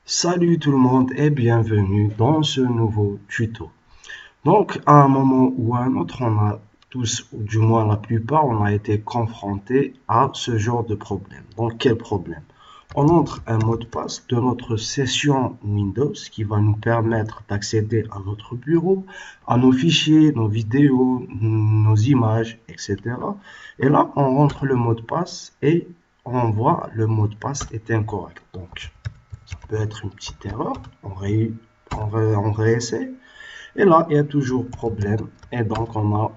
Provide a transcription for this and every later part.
Salut tout le monde et bienvenue dans ce nouveau tuto. Donc, à un moment ou à un autre, on a tous, ou du moins la plupart, on a été confrontés à ce genre de problème. Donc, quel problème? On entre un mot de passe de notre session Windows qui va nous permettre d'accéder à notre bureau, à nos fichiers, nos vidéos, nos images, etc. Et là, on rentre le mot de passe et on voit le mot de passe est incorrect. Donc, peut être une petite erreur, on réessaie, et là, il y a toujours problème, et donc on a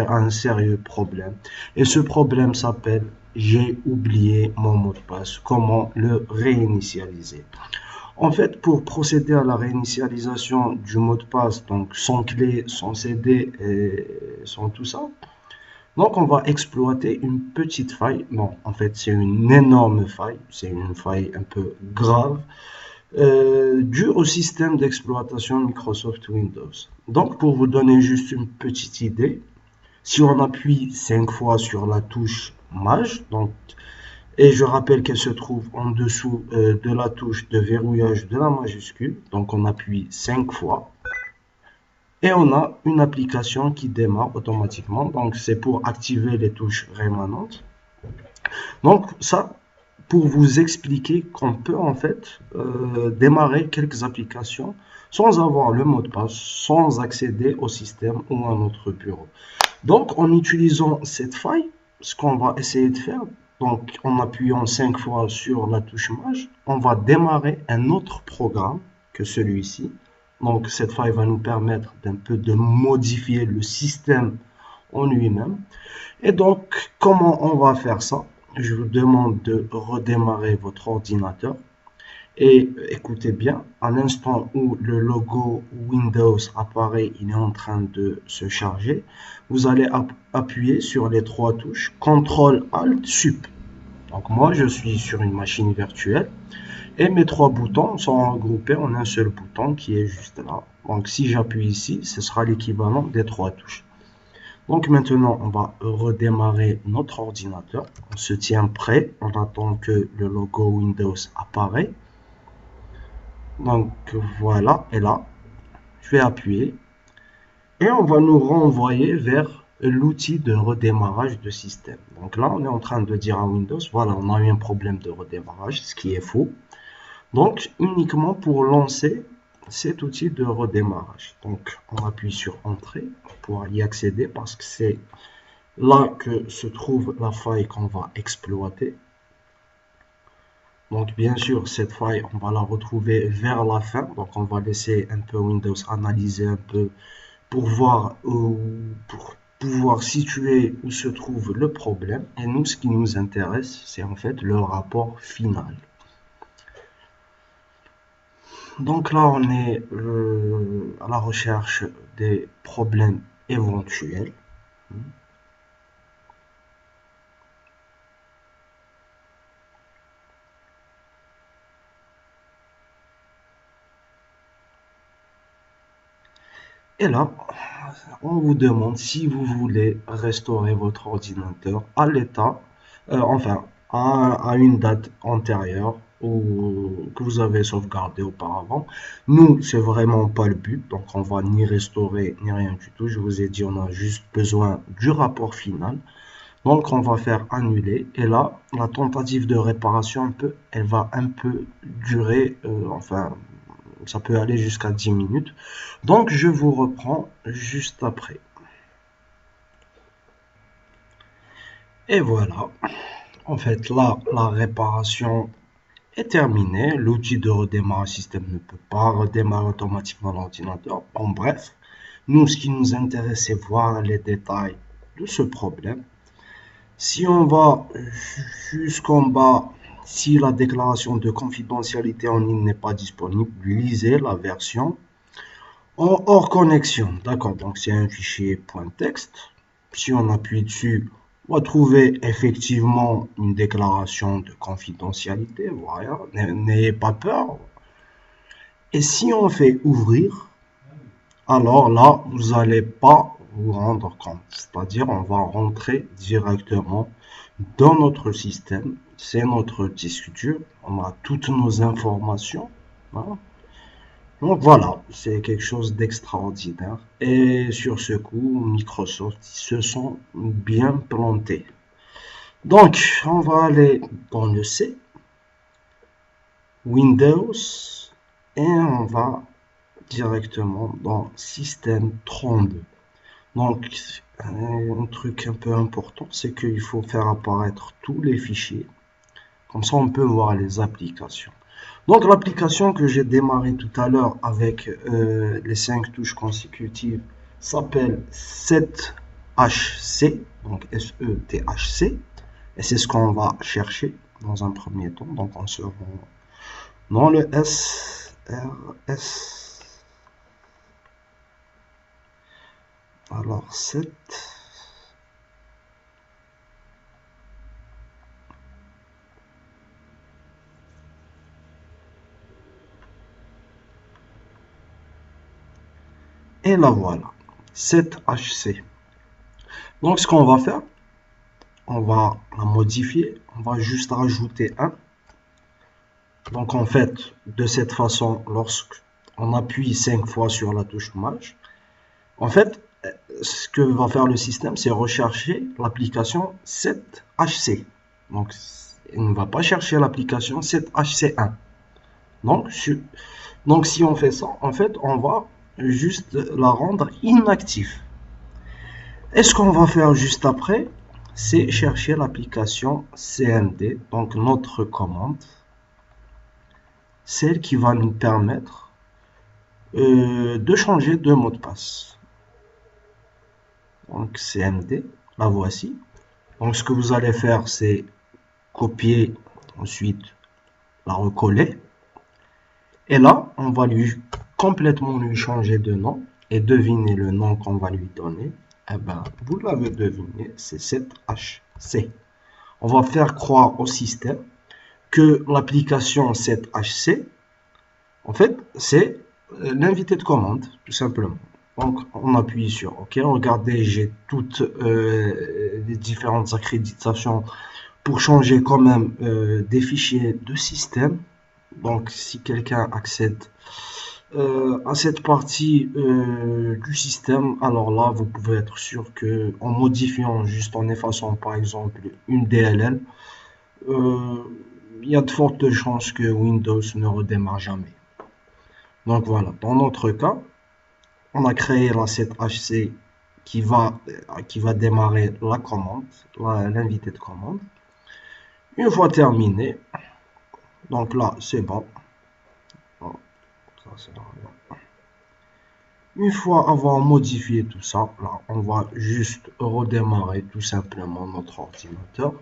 un sérieux problème. Et ce problème s'appelle j'ai oublié mon mot de passe, comment le réinitialiser. En fait, pour procéder à la réinitialisation du mot de passe, donc sans clé, sans CD et sans tout ça, donc on va exploiter une petite faille. Non, en fait, c'est une énorme faille, c'est une faille un peu grave dû au système d'exploitation Microsoft Windows. Donc, pour vous donner juste une petite idée, si on appuie 5 fois sur la touche Maj, donc, et je rappelle qu'elle se trouve en dessous de la touche de verrouillage de la majuscule, donc on appuie 5 fois, et on a une application qui démarre automatiquement, donc c'est pour activer les touches rémanentes. Donc ça, pour vous expliquer qu'on peut en fait démarrer quelques applications sans avoir le mot de passe, sans accéder au système ou à notre bureau. Donc en utilisant cette faille, ce qu'on va essayer de faire, donc en appuyant 5 fois sur la touche Maj, on va démarrer un autre programme que celui-ci. Donc cette faille va nous permettre d'un peu de modifier le système en lui-même. Et donc, comment on va faire ça? Je vous demande de redémarrer votre ordinateur. Et écoutez bien, à l'instant où le logo Windows apparaît, il est en train de se charger. Vous allez appuyer sur les trois touches CTRL ALT SUP. Donc moi, je suis sur une machine virtuelle et mes trois boutons sont regroupés en un seul bouton qui est juste là. Donc si j'appuie ici, ce sera l'équivalent des trois touches. Donc maintenant, on va redémarrer notre ordinateur. On se tient prêt. On attend que le logo Windows apparaît. Donc voilà, et là, je vais appuyer. Et on va nous renvoyer vers l'outil de redémarrage de système. Donc là, on est en train de dire à Windows, voilà, on a eu un problème de redémarrage, ce qui est faux. Donc uniquement pour lancer cet outil de redémarrage. Donc on appuie sur Entrée pour y accéder parce que c'est là que se trouve la faille qu'on va exploiter. Donc bien sûr, cette faille, on va la retrouver vers la fin. Donc on va laisser un peu Windows analyser un peu pour voir pour pouvoir situer où se trouve le problème. Et nous, ce qui nous intéresse, c'est en fait le rapport final. Donc là, on est à la recherche des problèmes éventuels. Et là, on vous demande si vous voulez restaurer votre ordinateur à l'état, enfin, à une date antérieure ou que vous avez sauvegardé auparavant. Nous, c'est vraiment pas le but, donc on va ni restaurer ni rien du tout. Je vous ai dit, on a juste besoin du rapport final. Donc, on va faire annuler. Et là, la tentative de réparation, elle va un peu durer, enfin, ça peut aller jusqu'à 10 minutes. Donc, je vous reprends juste après. Et voilà. En fait, là, la réparation est terminée. L'outil de redémarrage système ne peut pas redémarrer automatiquement l'ordinateur. En bref, nous, ce qui nous intéresse, c'est voir les détails de ce problème. Si on va jusqu'en bas, si la déclaration de confidentialité en ligne n'est pas disponible, lisez la version hors connexion. D'accord, donc c'est un fichier .text. Si on appuie dessus, on va trouver effectivement une déclaration de confidentialité. Voilà, n'ayez pas peur. Et si on fait ouvrir, alors là, vous n'allez pas vous rendre compte. C'est-à-dire, on va rentrer directement dans notre système. C'est notre disque dur. On a toutes nos informations. Voilà. Donc voilà, c'est quelque chose d'extraordinaire. Et sur ce coup, Microsoft se sont bien plantés. Donc, on va aller dans le C, Windows, et on va directement dans Système 32. Donc, un truc un peu important, c'est qu'il faut faire apparaître tous les fichiers. Comme ça, on peut voir les applications. Donc, l'application que j'ai démarré tout à l'heure avec les 5 touches consécutives s'appelle 7HC, donc SETHC, et c'est ce qu'on va chercher dans un premier temps. Donc, on se rend dans le SRS. Alors, 7. Et la voilà, 7HC. Donc, ce qu'on va faire, on va la modifier, on va juste rajouter un. Donc, en fait, de cette façon, lorsqu'on appuie 5 fois sur la touche Maj, en fait, ce que va faire le système, c'est rechercher l'application 7HC. Donc, il ne va pas chercher l'application 7HC1. Donc, si on fait ça, en fait, on va juste la rendre inactive. Et ce qu'on va faire juste après, c'est chercher l'application CMD, donc notre commande, celle qui va nous permettre de changer de mot de passe. Donc CMD, la voici. Donc ce que vous allez faire, c'est copier, ensuite la recoller. Et là, on va complètement lui changer de nom. Et devinez le nom qu'on va lui donner. Eh ben, vous l'avez deviné, c'est 7HC. On va faire croire au système que l'application 7HC, en fait, c'est l'invité de commande, tout simplement. Donc, on appuie sur OK. Regardez, j'ai toutes les différentes accréditations pour changer quand même des fichiers de système. Donc, si quelqu'un accède à cette partie du système, alors là, vous pouvez être sûr que en modifiant, juste en effaçant par exemple une DLL, euh, il y a de fortes chances que Windows ne redémarre jamais. Donc voilà, dans notre cas, on a créé la 7HC qui va démarrer la commande, l'invité de commande. Une fois terminé, donc là, c'est bon. Une fois avoir modifié tout ça, là, on va juste redémarrer tout simplement notre ordinateur.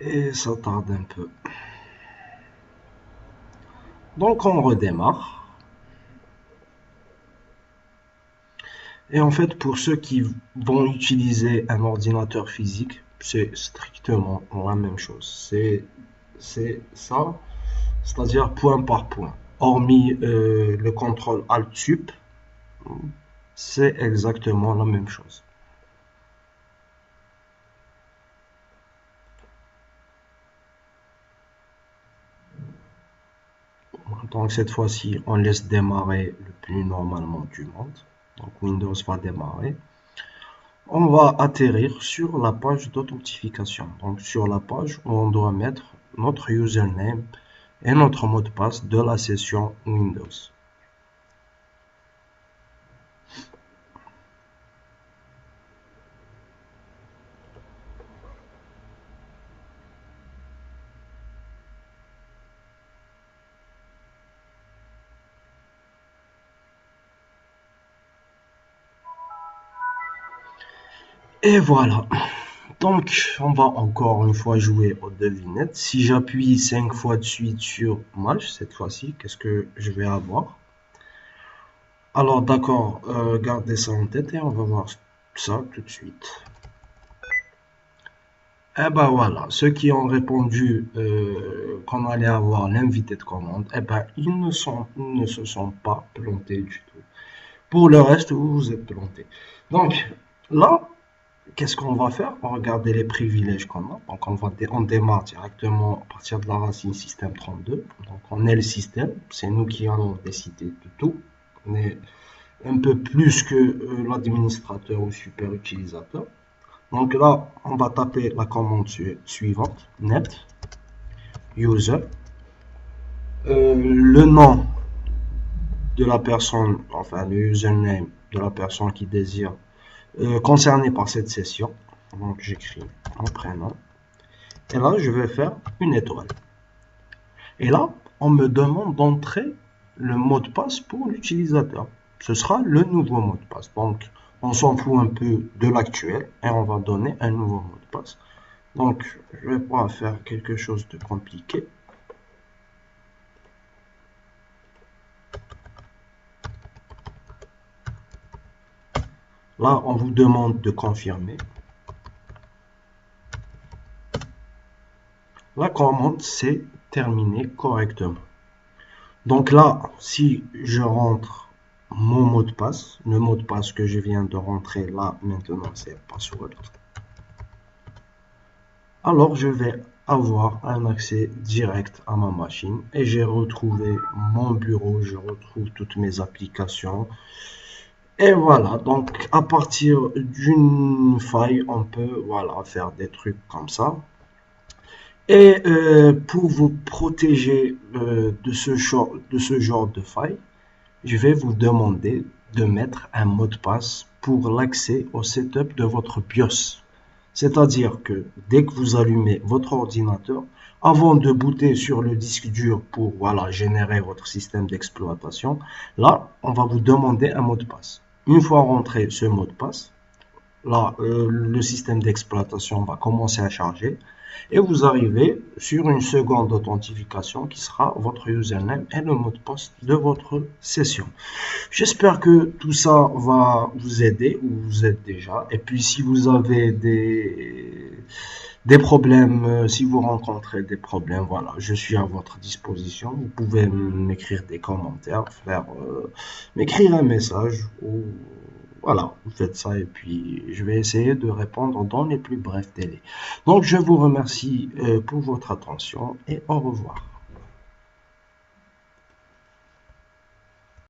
Et ça tarde un peu. Donc on redémarre. Et en fait, pour ceux qui vont utiliser un ordinateur physique, c'est strictement la même chose. C'est ça, c'est-à-dire point par point. Hormis le contrôle Alt-Sup, c'est exactement la même chose. Donc cette fois-ci, on laisse démarrer le plus normalement du monde. Donc Windows va démarrer. On va atterrir sur la page d'authentification. Donc sur la page où on doit mettre notre username et notre mot de passe de la session Windows. Et voilà. Donc, on va encore une fois jouer aux devinettes. Si j'appuie 5 fois de suite sur Match, cette fois-ci, qu'est-ce que je vais avoir? Alors, d'accord, gardez ça en tête et on va voir ça tout de suite. Eh ben voilà, ceux qui ont répondu qu'on allait avoir l'invité de commande, eh ben ils ne se sont pas plantés du tout. Pour le reste, vous vous êtes plantés. Donc là, qu'est-ce qu'on va faire? On va regarder les privilèges qu'on a. Donc on démarre directement à partir de la racine système 32. Donc on est le système, c'est nous qui allons décider de tout. On est un peu plus que l'administrateur ou super utilisateur. Donc là, on va taper la commande suivante, net user, le nom de la personne, enfin le username de la personne qui désire concernée par cette session. Donc j'écris mon prénom. Et là, je vais faire une étoile. Et là, on me demande d'entrer le mot de passe pour l'utilisateur. Ce sera le nouveau mot de passe. Donc, on s'en fout un peu de l'actuel et on va donner un nouveau mot de passe. Donc, je vais pas faire quelque chose de compliqué. Là, on vous demande de confirmer. La commande s'est terminée correctement. Donc là, si je rentre mon mot de passe, le mot de passe que je viens de rentrer là, maintenant, c'est password. Alors, je vais avoir un accès direct à ma machine et j'ai retrouvé mon bureau, je retrouve toutes mes applications. Et voilà, donc à partir d'une faille, on peut voilà, faire des trucs comme ça. Et pour vous protéger de ce genre de faille, je vais vous demander de mettre un mot de passe pour l'accès au setup de votre BIOS. C'est-à-dire que dès que vous allumez votre ordinateur, avant de booter sur le disque dur pour voilà, générer votre système d'exploitation, là, on va vous demander un mot de passe. Une fois rentré ce mot de passe, là, le système d'exploitation va commencer à charger et vous arrivez sur une seconde authentification qui sera votre username et le mot de passe de votre session. J'espère que tout ça va vous aider ou vous aide déjà. Et puis si vous avez des problèmes, si vous rencontrez des problèmes, voilà, je suis à votre disposition. Vous pouvez m'écrire des commentaires, m'écrire un message ou voilà, vous faites ça et puis je vais essayer de répondre dans les plus brefs délais. Donc je vous remercie pour votre attention et au revoir.